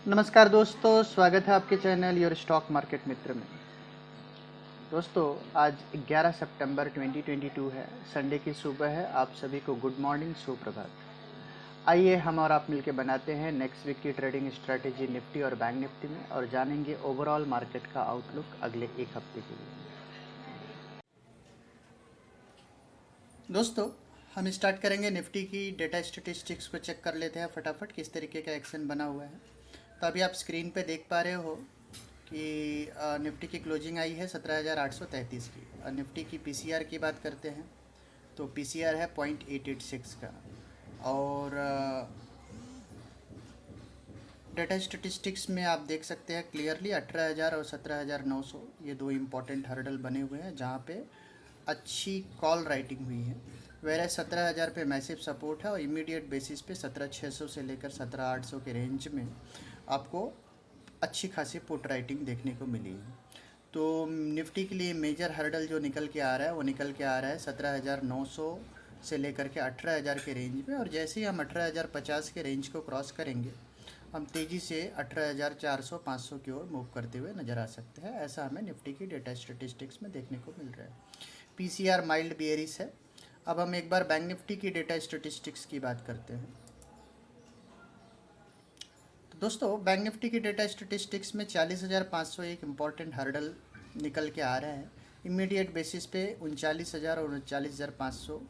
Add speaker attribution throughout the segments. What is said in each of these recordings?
Speaker 1: नमस्कार दोस्तों, स्वागत है आपके चैनल योर स्टॉक मार्केट मित्र में। दोस्तों, आज 11 सितंबर 2022 है, संडे की सुबह है। आप सभी को गुड मॉर्निंग, सुप्रभात। आइए हम और आप मिलकर बनाते हैं नेक्स्ट वीक की ट्रेडिंग स्ट्रेटेजी निफ्टी और बैंक निफ्टी में और जानेंगे ओवरऑल मार्केट का आउटलुक अगले एक हफ्ते के लिए। दोस्तों, हम स्टार्ट करेंगे निफ्टी की डेटा स्टेटिस्टिक्स को चेक कर लेते हैं फटाफट किस तरीके का एक्शन बना हुआ है। तो अभी आप स्क्रीन पे देख पा रहे हो कि निफ्टी की क्लोजिंग आई है 17,833 की। और निफ्टी की पीसीआर की बात करते हैं तो पीसीआर है 0.886 का। और डेटा स्टेटिस्टिक्स में आप देख सकते हैं क्लियरली 18,000 और 17,900 ये दो इम्पॉर्टेंट हर्डल बने हुए हैं जहाँ पे अच्छी कॉल राइटिंग हुई है। वेरे 17,000 पे मैसिव सपोर्ट है और इमीडिएट बेसिस पे 17,600 से लेकर 17,800 के रेंज में आपको अच्छी खासी पुट राइटिंग देखने को मिली है। तो निफ्टी के लिए मेजर हर्डल जो निकल के आ रहा है वो निकल के आ रहा है 17,900 से लेकर के 18,000 के रेंज में। और जैसे ही हम 18,050 के रेंज को क्रॉस करेंगे हम तेज़ी से 18,400-500 की ओर मूव करते हुए नज़र आ सकते हैं। ऐसा हमें निफ्टी की डेटा स्टेटिस्टिक्स में देखने को मिल रहा है। पीसीआर माइल्ड बेयरिश है। अब हम एक बार बैंक निफ्टी की डेटा स्टेटिस्टिक्स की बात करते हैं। तो दोस्तों, बैंक निफ्टी की डेटा स्टेटिस्टिक्स में 40,500 एक इम्पॉर्टेंट हर्डल निकल के आ रहा है। इमीडिएट बेसिस पे 39,000 और 39,500,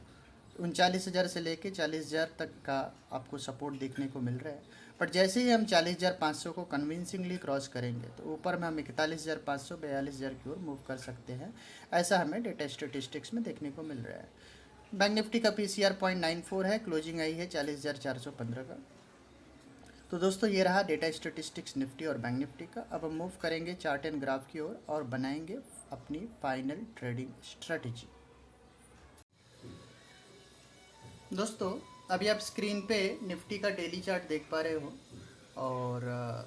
Speaker 1: 39,000 से लेके 40,000 तक का आपको सपोर्ट देखने को मिल रहा है। बट जैसे ही हम 40,500 को कन्विंसिंगली क्रॉस करेंगे तो ऊपर में हम 41,500 42,000 की ओर मूव कर सकते हैं। ऐसा हमें डेटा स्टेटिस्टिक्स में देखने को मिल रहा है। बैंक निफ्टी का पीसीआर 0.94 है, क्लोजिंग आई है 40,415 का। तो दोस्तों, ये रहा डेटा स्टेटिस्टिक्स निफ्टी और बैंक निफ्टी का। अब हम मूव करेंगे चार्ट एंड ग्राफ की ओर और बनाएंगे अपनी फाइनल ट्रेडिंग स्ट्रेटेजी। दोस्तों, अभी आप स्क्रीन पे निफ्टी का डेली चार्ट देख पा रहे हो और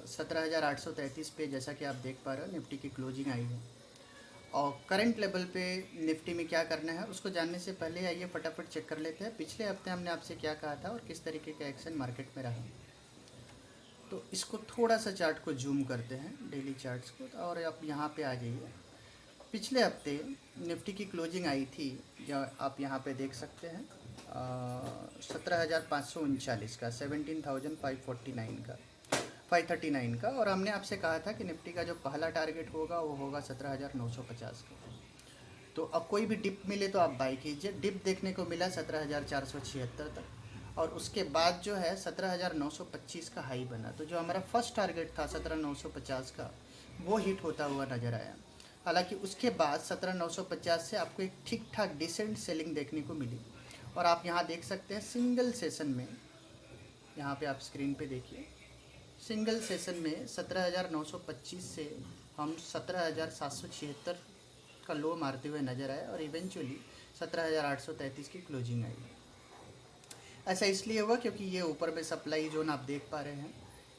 Speaker 1: 17,833 पे जैसा कि आप देख पा रहे हो निफ्टी की क्लोजिंग आई है। और करंट लेवल पे निफ्टी में क्या करना है उसको जानने से पहले आइए फटाफट चेक कर लेते हैं पिछले हफ्ते हमने आपसे क्या कहा था और किस तरीके का एक्शन मार्केट में रहा। तो इसको थोड़ा सा चार्ट को जूम करते हैं, डेली चार्ट्स को, और आप यहाँ पे आ जाइए। पिछले हफ्ते निफ्टी की क्लोजिंग आई थी जो आप यहाँ पे देख सकते हैं 17,539 का, 17,549 का, 539 का। और हमने आपसे कहा था कि निफ्टी का जो पहला टारगेट होगा वो होगा 17,950 का। तो अब कोई भी डिप मिले तो आप बाई कीजिए। डिप देखने को मिला 17,476 तक और उसके बाद जो है 17,925 का हाई बना। तो जो हमारा फर्स्ट टारगेट था 17,950 का वो हिट होता हुआ नज़र आया। हालांकि उसके बाद 17,950 से आपको एक ठीक ठाक डिसेंट सेलिंग देखने को मिली। और आप यहाँ देख सकते हैं सिंगल सेशन में, यहाँ पे आप स्क्रीन पे देखिए, सिंगल सेशन में 17,925 से हम 17,776 का लो मारते हुए नज़र आए और इवेंचुअली 17,833 की क्लोजिंग आई। ऐसा इसलिए हुआ क्योंकि ये ऊपर में सप्लाई जोन आप देख पा रहे हैं।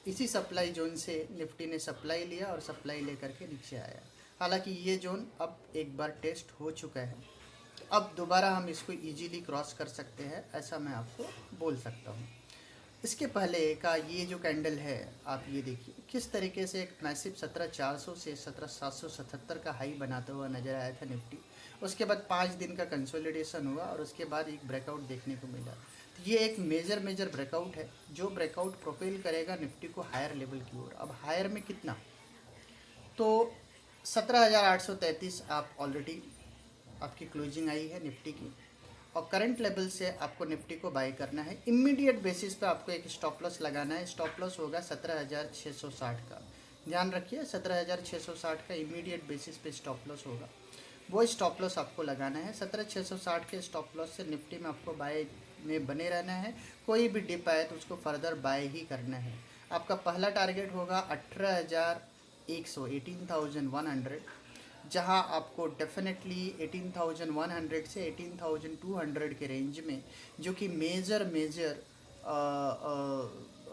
Speaker 1: इसी सप्लाई जोन से निफ्टी ने सप्लाई लिया और सप्लाई लेकर के नीचे आया। हालांकि ये जोन अब एक बार टेस्ट हो चुका है, अब दोबारा हम इसको इजीली क्रॉस कर सकते हैं, ऐसा मैं आपको बोल सकता हूँ। इसके पहले का ये जो कैंडल है आप ये देखिए किस तरीके से एक मैसिव 17,400 से 17,777 का हाई बनाता हुआ नज़र आया था निफ्टी। उसके बाद 5 दिन का कंसोलिडेशन हुआ और उसके बाद एक ब्रेकआउट देखने को मिला। तो ये एक मेजर ब्रेकआउट है जो ब्रेकआउट प्रोपेल करेगा निफ्टी को हायर लेवल की ओर। अब हायर में कितना, तो 17,833 आप ऑलरेडी आपकी क्लोजिंग आई है निफ्टी की और करंट लेवल से आपको निफ्टी को बाय करना है। इमीडिएट बेसिस पे आपको एक स्टॉप लॉस लगाना है। स्टॉप लॉस होगा 17,660 का, ध्यान रखिए 17,660 का इमीडिएट बेसिस पे स्टॉप लॉस होगा। वो स्टॉप लॉस आपको लगाना है। 17,660 के स्टॉप लॉस से निफ्टी में आपको बाय में बने रहना है। कोई भी डिप आए तो उसको फर्दर बाय ही करना है। आपका पहला टारगेट होगा 18,100, 18,100, जहां आपको डेफिनेटली 18,100 से 18,200 के रेंज में, जो कि मेजर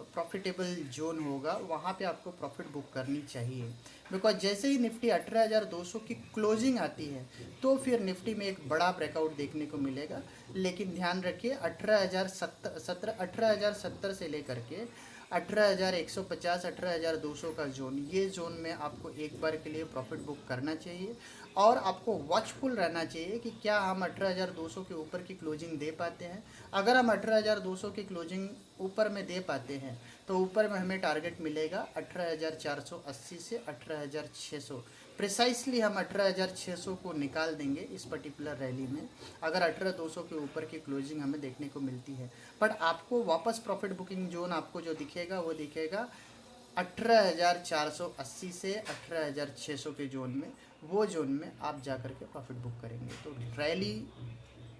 Speaker 1: प्रॉफिटेबल जोन होगा, वहाँ पे आपको प्रॉफिट बुक करनी चाहिए। बिकॉज जैसे ही निफ्टी 18,200 की क्लोजिंग आती है तो फिर निफ्टी में एक बड़ा ब्रेकआउट देखने को मिलेगा। लेकिन ध्यान रखिए 18,070 से लेकर के 18,150, 18,200 का जोन, ये जोन में आपको एक बार के लिए प्रॉफिट बुक करना चाहिए और आपको वॉचफुल रहना चाहिए कि क्या हम 18,200 के ऊपर की क्लोजिंग दे पाते हैं। अगर हम 18,200 की क्लोजिंग ऊपर में दे पाते हैं तो ऊपर में हमें टारगेट मिलेगा 18,480 से 18,600। प्रिसाइसली हम 18,600 को निकाल देंगे इस पर्टिकुलर रैली में, अगर 18,200 के ऊपर की क्लोजिंग हमें देखने को मिलती है। बट आपको वापस प्रॉफिट बुकिंग जोन आपको जो दिखेगा वो दिखेगा 18,480 से 18,600 के जोन में, वो जोन में आप जा कर के प्रॉफिट बुक करेंगे। तो रैली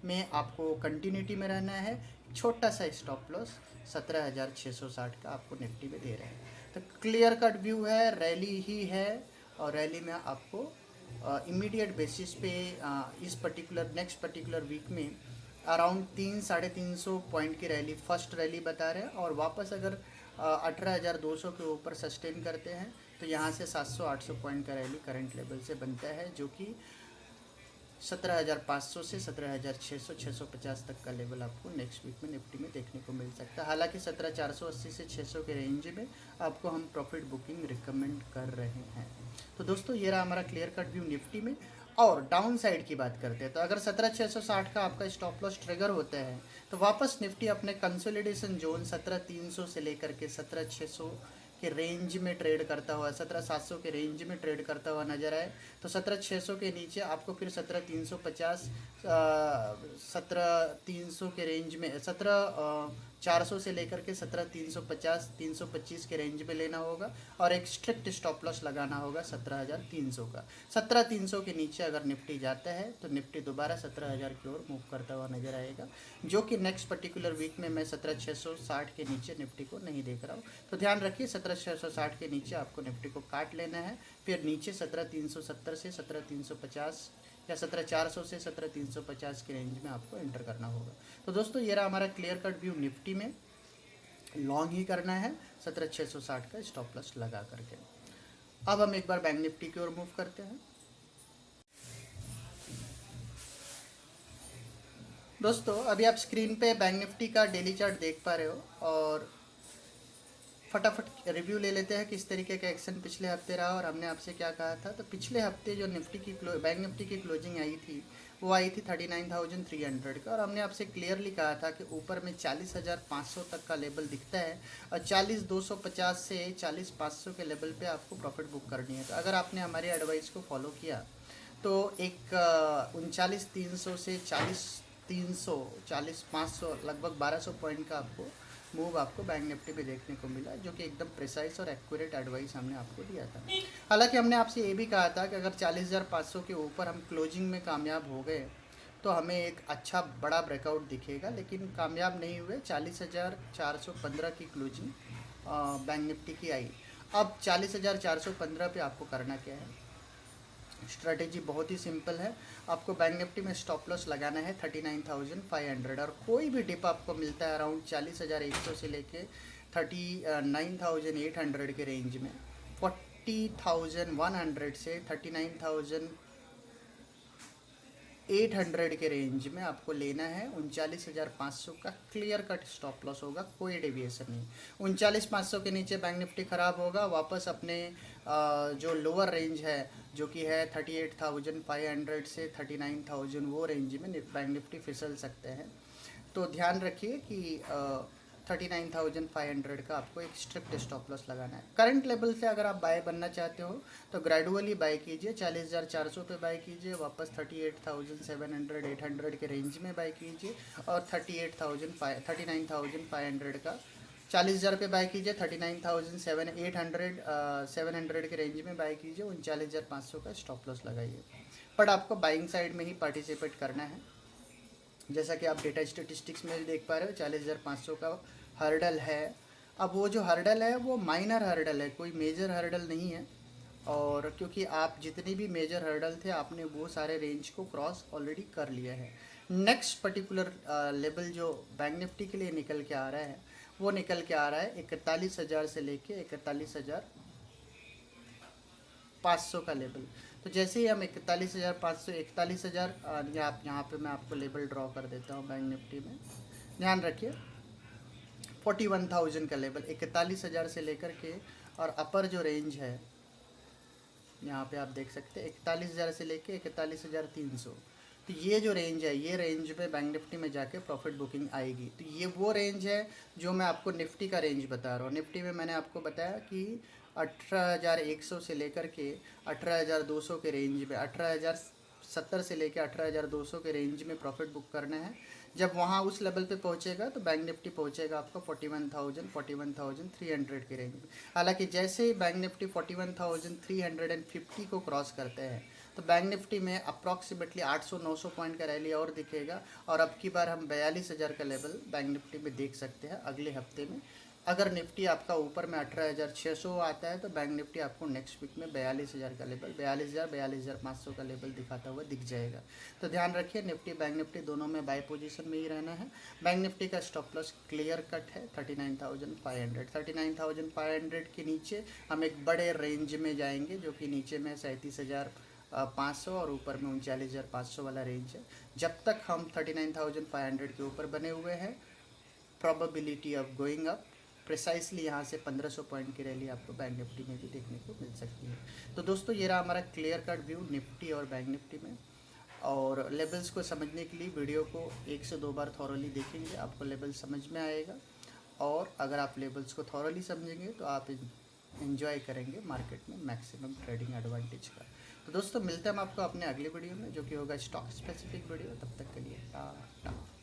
Speaker 1: में आपको कंटिन्यूटी में रहना है। छोटा सा स्टॉप लॉस 17,660 का आपको निफ्टी में दे रहे हैं। तो क्लियर कट व्यू है, रैली ही है और रैली में आपको इमीडिएट बेसिस पे इस पर्टिकुलर नेक्स्ट पर्टिकुलर वीक में अराउंड 300-350 पॉइंट की रैली फर्स्ट रैली बता रहे हैं और वापस अगर 18,200 के ऊपर सस्टेन करते हैं तो यहाँ से 700-800 पॉइंट का रैली करंट लेवल से बनता है, जो कि 17,500 से 17,600 650 तक का लेवल आपको नेक्स्ट वीक में निफ्टी में देखने को मिल सकता है। हालांकि 17,480 से 600 के रेंज में आपको हम प्रॉफिट बुकिंग रिकमेंड कर रहे हैं। तो दोस्तों ये रहा हमारा क्लियर कट व्यू निफ्टी में। और डाउन साइड की बात करते हैं तो अगर 17,660 का आपका स्टॉप लॉस ट्रिगर होता है तो वापस निफ्टी अपने कंसोलिडेशन जोन 17,300 से लेकर के 17,600 के रेंज में ट्रेड करता हुआ, 17,700 के रेंज में ट्रेड करता हुआ नजर आए तो 17,600 के नीचे आपको फिर 17,350 17,300 के रेंज में 17,400 से लेकर के 17,350 325 के रेंज में लेना होगा और एक स्ट्रिक्ट स्टॉप लॉस लगाना होगा 17,300 का। 17,300 के नीचे अगर निफ्टी जाता है तो निफ्टी दोबारा 17,000 की ओर मूव करता हुआ नजर आएगा, जो कि नेक्स्ट पर्टिकुलर वीक में मैं 17,660 के नीचे निफ्टी को नहीं देख रहा हूँ। तो ध्यान रखिए 17,660 के नीचे आपको निफ्टी को काट लेना है, फिर नीचे 17,370 से 17,350 या 17,400 से 17,350 के रेंज में आपको एंटर करना होगा। तो दोस्तों ये रहा हमारा क्लियर कट व्यू निफ्टी में, लॉन्ग ही करना है 17,660 का स्टॉप लॉस लगा करके। अब हम एक बार बैंक निफ्टी की ओर मूव करते हैं। दोस्तों अभी आप स्क्रीन पे बैंक निफ्टी का डेली चार्ट देख पा रहे हो और फटाफट रिव्यू ले लेते हैं किस तरीके का एक्शन पिछले हफ्ते रहा और हमने आपसे क्या कहा था। तो पिछले हफ्ते जो निफ्टी की बैंक निफ्टी की क्लोजिंग आई थी वो आई थी 39,300 का और हमने आपसे क्लियरली कहा था कि ऊपर में 40,500 तक का लेवल दिखता है और 40,250 से 40,500 के लेवल पे आपको प्रॉफिट बुक करनी है। तो अगर आपने हमारी एडवाइस को फॉलो किया तो एक 39,300 से 40,300 40,500 लगभग 1,200 पॉइंट का आपको मूव आपको बैंक निफ्टी पे देखने को मिला, जो कि एकदम प्रिसाइज और एक्यूरेट एडवाइस हमने आपको दिया था। हालांकि हमने आपसे ये भी कहा था कि अगर 40,500 के ऊपर हम क्लोजिंग में कामयाब हो गए तो हमें एक अच्छा बड़ा ब्रेकआउट दिखेगा, लेकिन कामयाब नहीं हुए। 40,415 की क्लोजिंग बैंक निफ्टी की आई। अब 40,415 पे आपको करना क्या है, स्ट्रेटेजी बहुत ही सिंपल है। आपको बैंक निफ्टी में स्टॉप लॉस लगाना है 39,500 और कोई भी डिप आपको मिलता है अराउंड 40,100 से लेके 39,800 के रेंज में, 40,100 से 39,800 के रेंज में आपको लेना है। 39,500 का क्लियर कट स्टॉप लॉस होगा, कोई डेविएशन नहीं। 39,500 के नीचे बैंक निफ्टी ख़राब होगा, वापस अपने जो लोअर रेंज है जो कि है 38,500 से 39,000 वो रेंज में बैंक निफ्टी फिसल सकते हैं। तो ध्यान रखिए कि 39,500 का आपको एक स्ट्रिक्ट स्टॉप लॉस लगाना है। करंट लेवल से अगर आप बाय बनना चाहते हो तो ग्रेजुअली बाय कीजिए, 40,400 पे बाय कीजिए, वापस 38,700 800 के रेंज में बाय कीजिए और 39,500 का 40,000 पे बाय कीजिए, 39,700 के रेंज में बाय कीजिए, 39,500 का स्टॉप लॉस लगाइए। बट आपको बाइंग साइड में ही पार्टिसिपेट करना है। जैसा कि आप डेटा स्टेटिस्टिक्स में देख पा रहे हो 40,500 का हर्डल है। अब वो जो हर्डल है वो माइनर हर्डल है, कोई मेजर हर्डल नहीं है। और क्योंकि आप जितनी भी मेजर हर्डल थे आपने वो सारे रेंज को क्रॉस ऑलरेडी कर लिया है। नेक्स्ट पर्टिकुलर लेवल जो बैंक निफ्टी के लिए निकल के आ रहा है वो निकल के आ रहा है 41,000 से लेके 41,500 का लेवल। तो जैसे ही हम 41,500 41,000 यहाँ पे मैं आपको लेवल ड्रॉ कर देता हूँ बैंक निफ्टी में। ध्यान रखिए 41,000 का लेवल, 41,000 से लेकर के, और अपर जो रेंज है यहाँ पे आप देख सकते हैं 41,000 से लेके 41,300। तो ये जो रेंज है, ये रेंज पे बैंक निफ्टी में जाके प्रॉफिट बुकिंग आएगी। तो ये वो रेंज है जो मैं आपको निफ्टी का रेंज बता रहा हूँ। निफ्टी में मैंने आपको बताया कि 18,100 से लेकर के 18,200 के रेंज में, 18,070 से लेकर 18,200 के रेंज में प्रॉफिट बुक करना है। जब वहाँ उस लेवल पे पहुँचेगा तो बैंक निफ्टी पहुँचेगा आपका 41,300 के रेंज में। हालांकि जैसे ही बैंक निफ्टी 41,350 को क्रॉस करते हैं तो बैंक निफ्टी में अप्रॉक्सीमेटली 800-900 पॉइंट का रैली और दिखेगा, और अब की बार हम 42,000 का लेवल बैंक निफ्टी में देख सकते हैं अगले हफ्ते में। अगर निफ्टी आपका ऊपर में 18,600 आता है तो बैंक निफ्टी आपको नेक्स्ट वीक में 42,000 का लेवल, 42,500 का लेवल दिखाता हुआ दिख जाएगा। तो ध्यान रखिए, निफ्टी बैंक निफ्टी दोनों में बाय पोजीशन में ही रहना है। बैंक निफ्टी का स्टॉप लॉस क्लियर कट है 39,500। 39,500 के नीचे हम एक बड़े रेंज में जाएंगे जो कि नीचे में 37,500 और ऊपर में 39,500 वाला रेंज है। जब तक हम 39,500 के ऊपर बने हुए हैं, probability of going up precisely यहाँ से 1,500 पॉइंट की रैली आपको बैंक निफ्टी में भी देखने को मिल सकती है। तो दोस्तों ये रहा हमारा क्लियर कट व्यू निफ्टी और बैंक निफ्टी में। और लेवल्स को समझने के लिए वीडियो को 1 से 2 बार थॉरली देखेंगे, आपको लेवल समझ में आएगा। और अगर आप लेवल्स को थॉरली समझेंगे तो आप इन्जॉय करेंगे मार्केट में मैक्सिमम ट्रेडिंग एडवांटेज का। तो दोस्तों मिलते हैं हम आपको अपने अगले वीडियो में, जो कि होगा स्टॉक स्पेसिफिक वीडियो। तब तक के लिए टाटा।